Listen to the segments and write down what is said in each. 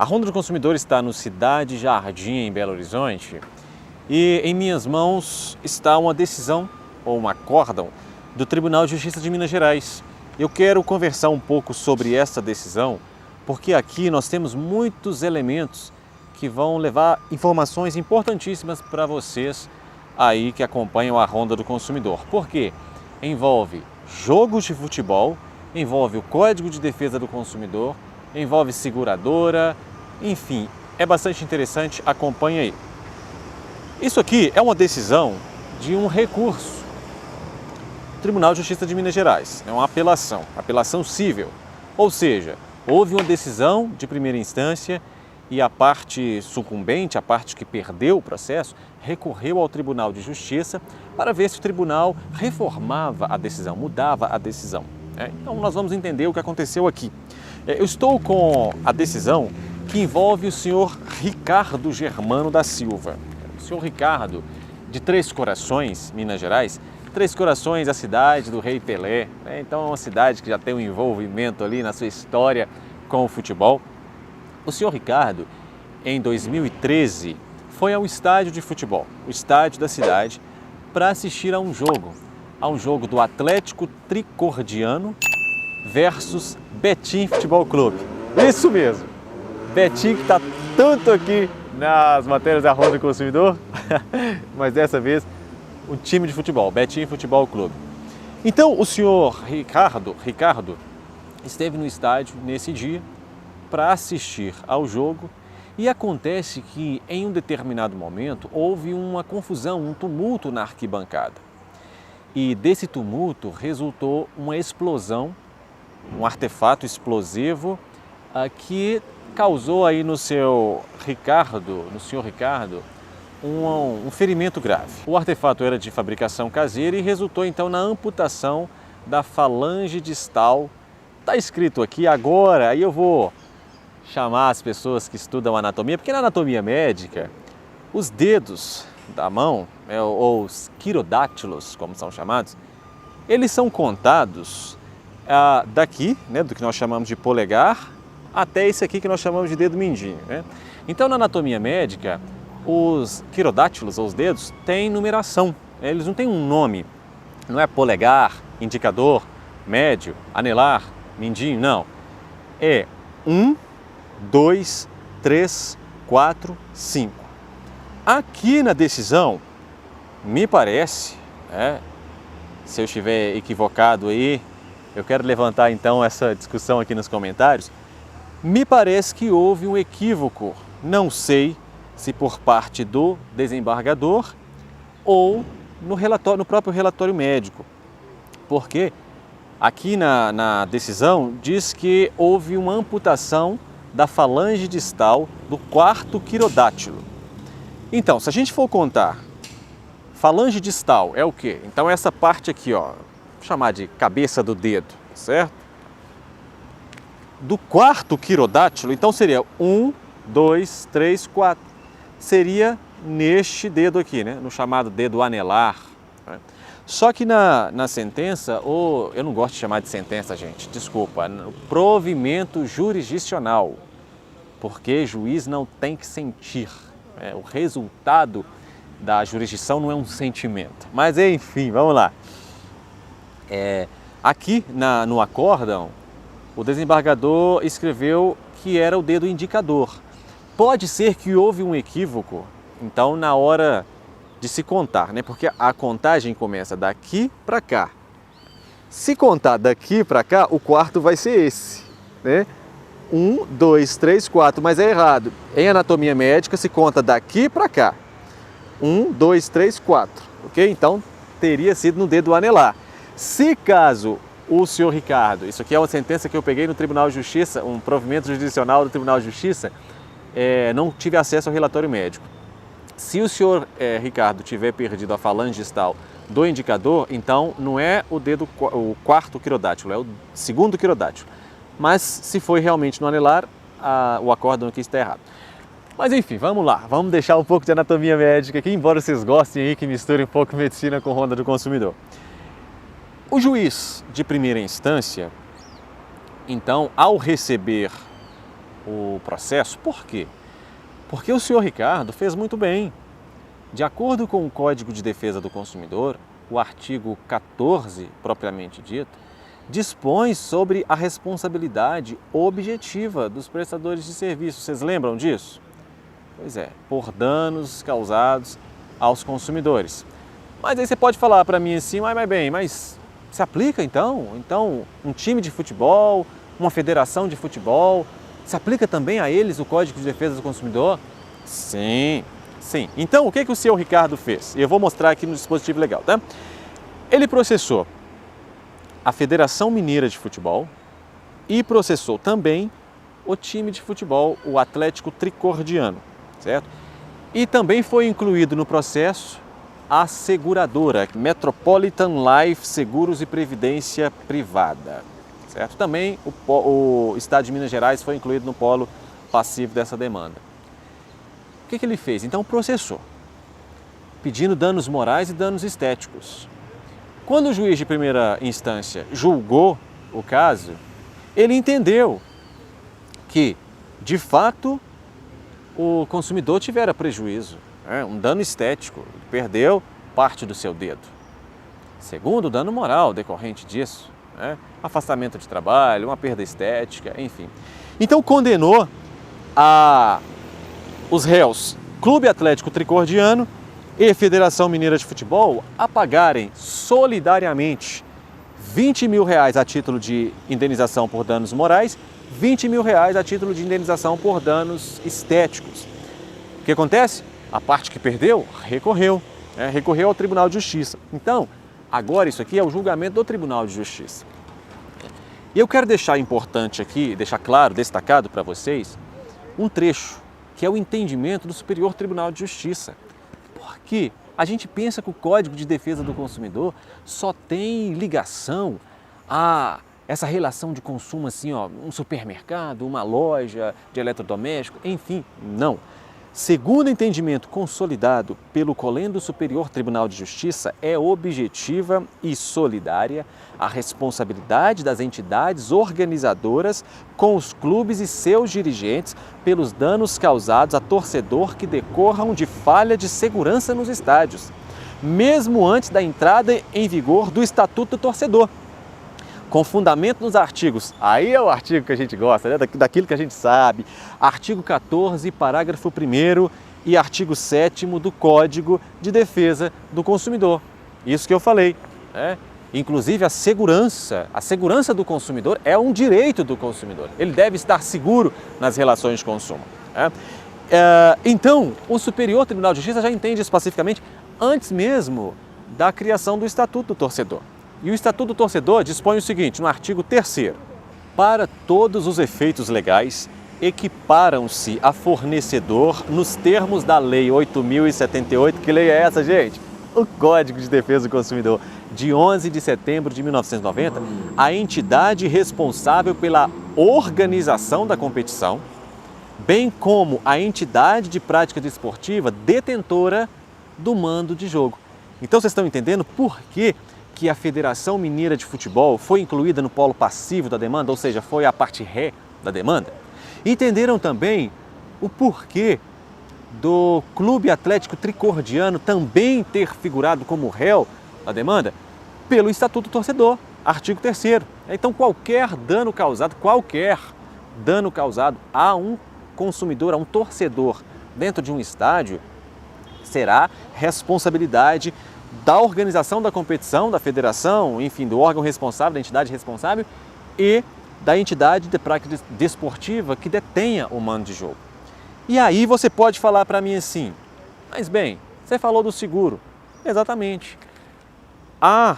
A Ronda do Consumidor está no Cidade Jardim, em Belo Horizonte, e em minhas mãos está uma decisão, ou um acórdão, do Tribunal de Justiça de Minas Gerais. Eu quero conversar um pouco sobre essa decisão, porque aqui nós temos muitos elementos que vão levar informações importantíssimas para vocês aí que acompanham a Ronda do Consumidor. Por quê? Envolve jogos de futebol, envolve o Código de Defesa do Consumidor, envolve seguradora, enfim, é bastante interessante, acompanhe aí. Isso aqui é uma decisão de um recurso, Tribunal de Justiça de Minas Gerais, é uma apelação cível, ou seja, houve uma decisão de primeira instância e a parte sucumbente, a parte que perdeu o processo, recorreu ao Tribunal de Justiça para ver se o tribunal reformava a decisão, mudava a decisão. Então nós vamos entender o que aconteceu aqui. Eu estou com a decisão que envolve o senhor Ricardo Germano da Silva. O senhor Ricardo, de Três Corações, Minas Gerais. Três Corações, a cidade do Rei Pelé. Então é uma cidade que já tem um envolvimento ali na sua história com o futebol. O senhor Ricardo, em 2013, foi ao estádio de futebol, o estádio da cidade, para assistir a um jogo do Atlético Tricordiano versus Betim Futebol Clube. Isso mesmo, Betim que está tanto aqui nas matérias da Ronda do Consumidor, mas dessa vez o time de futebol, Betim Futebol Clube. Então o senhor Ricardo esteve no estádio nesse dia para assistir ao jogo e acontece que em um determinado momento houve uma confusão, um tumulto na arquibancada. E desse tumulto resultou uma explosão, um artefato explosivo que causou aí no senhor Ricardo, um ferimento grave. O artefato era de fabricação caseira e resultou então na amputação da falange distal. Está escrito aqui agora, aí eu vou chamar as pessoas que estudam anatomia, porque na anatomia médica, os dedos da mão, ou os quirodáctilos, como são chamados, eles são contados daqui, do que nós chamamos de polegar, até esse aqui que nós chamamos de dedo mindinho. Então, na anatomia médica, os quirodáctilos, ou os dedos, têm numeração, eles não têm um nome, não é polegar, indicador, médio, anelar, mindinho, não. É 1, 2, 3, 4, 5. Aqui na decisão, me parece, se eu estiver equivocado aí, eu quero levantar então essa discussão aqui nos comentários, me parece que houve um equívoco, não sei se por parte do desembargador ou no próprio relatório médico, porque aqui na decisão diz que houve uma amputação da falange distal do quarto quirodátilo. Então, se a gente for contar, falange distal é o quê? Então essa parte aqui, vou chamar de cabeça do dedo, certo? Do quarto quirodátilo, então seria 1, 2, 3, 4. Seria neste dedo aqui, no chamado dedo anelar. Só que na sentença, ou eu não gosto de chamar de sentença, gente, desculpa, no provimento jurisdicional, porque juiz não tem que sentir. O resultado da jurisdição não é um sentimento. Mas enfim, vamos lá. Aqui no acórdão, o desembargador escreveu que era o dedo indicador. Pode ser que houve um equívoco, então, na hora de se contar, porque a contagem começa daqui para cá. Se contar daqui para cá, o quarto vai ser esse, 1, 2, 3, 4, mas é errado. Em anatomia médica se conta daqui para cá. 1, 2, 3, 4, ok? Então teria sido no dedo anelar. Se caso o senhor Ricardo, isso aqui é uma sentença que eu peguei no Tribunal de Justiça, um provimento jurisdicional do Tribunal de Justiça, não tive acesso ao relatório médico. Se o senhor Ricardo tiver perdido a falange distal do indicador, então não é o quarto quirodátilo, é o segundo quirodátilo. Mas se foi realmente no anelar, o acórdão aqui está errado. Mas enfim, vamos lá, vamos deixar um pouco de anatomia médica aqui, embora vocês gostem aí que misture um pouco medicina com Ronda do Consumidor. O juiz de primeira instância, então, ao receber o processo. Por quê? Porque o senhor Ricardo fez muito bem. De acordo com o Código de Defesa do Consumidor, o artigo 14, propriamente dito, dispõe sobre a responsabilidade objetiva dos prestadores de serviço. Vocês lembram disso? Pois é, por danos causados aos consumidores. Mas aí você pode falar para mim assim, mas se aplica então? Então, um time de futebol, uma federação de futebol, se aplica também a eles o Código de Defesa do Consumidor? Sim, sim. Então, o que o senhor Ricardo fez? Eu vou mostrar aqui no dispositivo legal, tá? Ele processou a Federação Mineira de Futebol e processou também o time de futebol, o Atlético Tricordiano, certo? E também foi incluído no processo a seguradora Metropolitan Life Seguros e Previdência Privada, certo? Também o Estado de Minas Gerais foi incluído no polo passivo dessa demanda. O que ele fez? Então processou, pedindo danos morais e danos estéticos. Quando o juiz de primeira instância julgou o caso, ele entendeu que, de fato, o consumidor tivera prejuízo, um dano estético, ele perdeu parte do seu dedo. Segundo, dano moral decorrente disso, afastamento de trabalho, uma perda estética, enfim. Então condenou os réus Clube Atlético Tricordiano e Federação Mineira de Futebol a pagarem solidariamente R$20 mil a título de indenização por danos morais, R$20 mil a título de indenização por danos estéticos. O que acontece? A parte que perdeu recorreu ao Tribunal de Justiça. Então, agora isso aqui é o julgamento do Tribunal de Justiça. E eu quero deixar importante aqui, deixar claro, destacado para vocês, um trecho que é o entendimento do Superior Tribunal de Justiça. Porque a gente pensa que o Código de Defesa do Consumidor só tem ligação a essa relação de consumo assim, um supermercado, uma loja de eletrodoméstico, enfim, não. Segundo o entendimento consolidado pelo Colendo Superior Tribunal de Justiça, é objetiva e solidária a responsabilidade das entidades organizadoras com os clubes e seus dirigentes pelos danos causados a torcedor que decorram de falha de segurança nos estádios, mesmo antes da entrada em vigor do Estatuto do Torcedor. Com fundamento nos artigos, aí é o artigo que a gente gosta, daquilo que a gente sabe, artigo 14, parágrafo 1º e artigo 7º do Código de Defesa do Consumidor. Isso que eu falei. Inclusive a segurança do consumidor é um direito do consumidor. Ele deve estar seguro nas relações de consumo. Então, o Superior Tribunal de Justiça já entende especificamente antes mesmo da criação do Estatuto do Torcedor. E o Estatuto do Torcedor dispõe o seguinte, no artigo 3º, para todos os efeitos legais, equiparam-se a fornecedor nos termos da Lei 8.078, que lei é essa, gente? O Código de Defesa do Consumidor, de 11 de setembro de 1990, a entidade responsável pela organização da competição, bem como a entidade de prática desportiva detentora do mando de jogo. Então vocês estão entendendo por que a Federação Mineira de Futebol foi incluída no polo passivo da demanda, ou seja, foi a parte ré da demanda? Entenderam também o porquê do Clube Atlético Tricordiano também ter figurado como réu da demanda? Pelo Estatuto do Torcedor, artigo 3º. Então qualquer dano causado a um consumidor, a um torcedor dentro de um estádio, será responsabilidade da organização da competição, da federação, enfim, do órgão responsável, da entidade responsável e da entidade de prática desportiva que detenha o mando de jogo. E aí você pode falar para mim assim, mas bem, você falou do seguro. Exatamente. A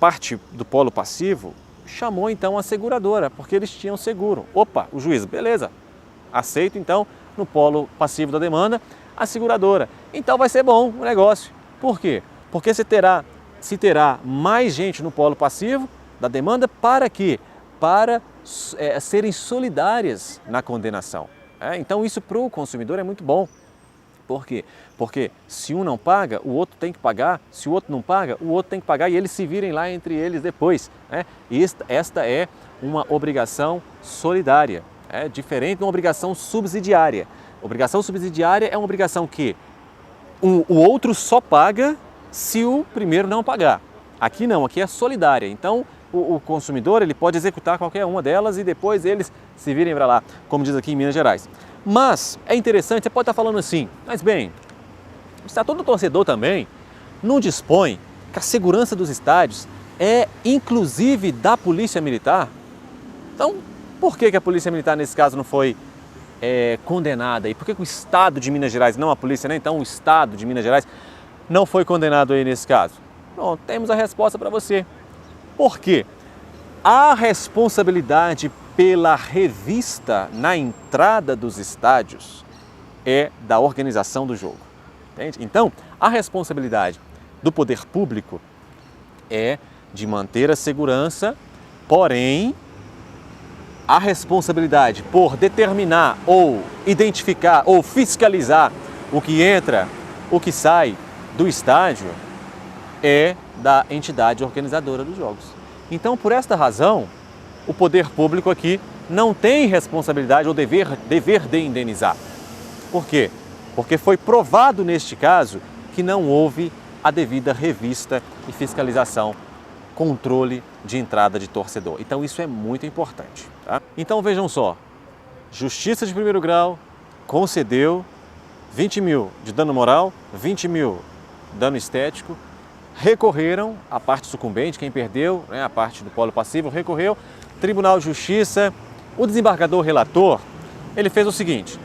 parte do polo passivo chamou então a seguradora, porque eles tinham seguro. Opa, o juiz, beleza, aceito então no polo passivo da demanda a seguradora. Então vai ser bom o negócio. Por quê? Porque se terá mais gente no polo passivo da demanda para quê? Para serem solidárias na condenação. Então isso para o consumidor é muito bom. Por quê? Porque se um não paga, o outro tem que pagar. Se o outro não paga, o outro tem que pagar e eles se virem lá entre eles depois. Esta é uma obrigação solidária. É diferente de uma obrigação subsidiária. Obrigação subsidiária é uma obrigação que o outro só paga se o primeiro não pagar. Aqui não, aqui é solidária. Então, o consumidor ele pode executar qualquer uma delas e depois eles se virem para lá, como diz aqui em Minas Gerais. Mas é interessante, você pode estar falando assim, mas bem, o Estatuto do Torcedor também não dispõe que a segurança dos estádios é inclusive da Polícia Militar. Então, por que a Polícia Militar nesse caso não foi condenada? E por que o Estado de Minas Gerais, não a polícia, né? Então o Estado de Minas Gerais não foi condenado aí nesse caso? Bom, temos a resposta para você. Por quê? A responsabilidade pela revista na entrada dos estádios é da organização do jogo. Entende? Então, a responsabilidade do poder público é de manter a segurança, porém, a responsabilidade por determinar ou identificar ou fiscalizar o que entra, o que sai do estádio é da entidade organizadora dos jogos. Então, por esta razão, o poder público aqui não tem responsabilidade ou dever de indenizar. Por quê? Porque foi provado neste caso que não houve a devida revista e fiscalização, controle de entrada de torcedor. Então isso é muito importante. Tá? Então vejam só, Justiça de primeiro grau concedeu 20 mil de dano moral, 20 mil dano estético, recorreram a parte sucumbente, quem perdeu, né, a parte do polo passivo, recorreu, Tribunal de Justiça, o desembargador relator, ele fez o seguinte,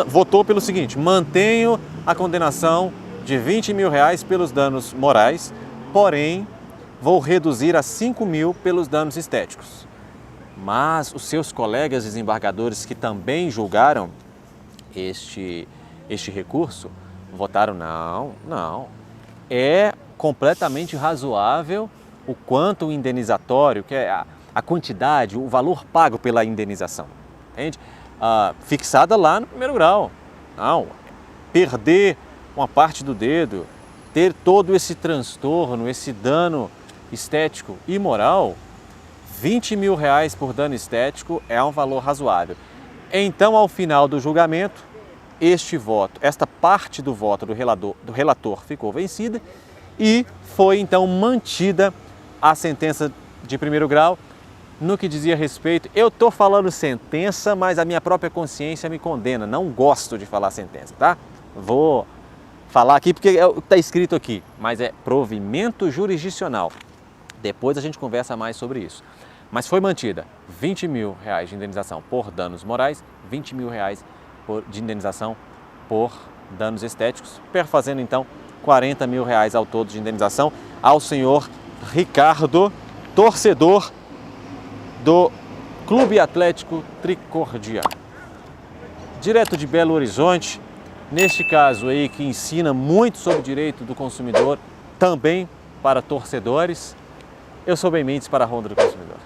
votou pelo seguinte, mantenho a condenação de 20 mil reais pelos danos morais, porém vou reduzir a 5 mil pelos danos estéticos. Mas os seus colegas desembargadores que também julgaram este recurso, votaram não, é completamente razoável o quanto o indenizatório, que é a quantidade, o valor pago pela indenização, entende? Fixada lá no primeiro grau. Não, perder uma parte do dedo, ter todo esse transtorno, esse dano estético e moral, 20 mil reais por dano estético é um valor razoável. Então, ao final do julgamento, esta parte do voto do relator ficou vencida e foi então mantida a sentença de primeiro grau no que dizia respeito. Eu estou falando sentença, mas a minha própria consciência me condena, não gosto de falar sentença, tá? Vou falar aqui porque é o que está escrito aqui, mas é provimento jurisdicional. Depois a gente conversa mais sobre isso. Mas foi mantida 20 mil reais de indenização por danos morais, 20 mil reais de indenização por danos estéticos, perfazendo então 40 mil reais ao todo de indenização ao senhor Ricardo, torcedor do Clube Atlético Tricordia. Direto de Belo Horizonte, neste caso aí que ensina muito sobre direito do consumidor, também para torcedores, eu sou Ben Mendes para a Ronda do Consumidor.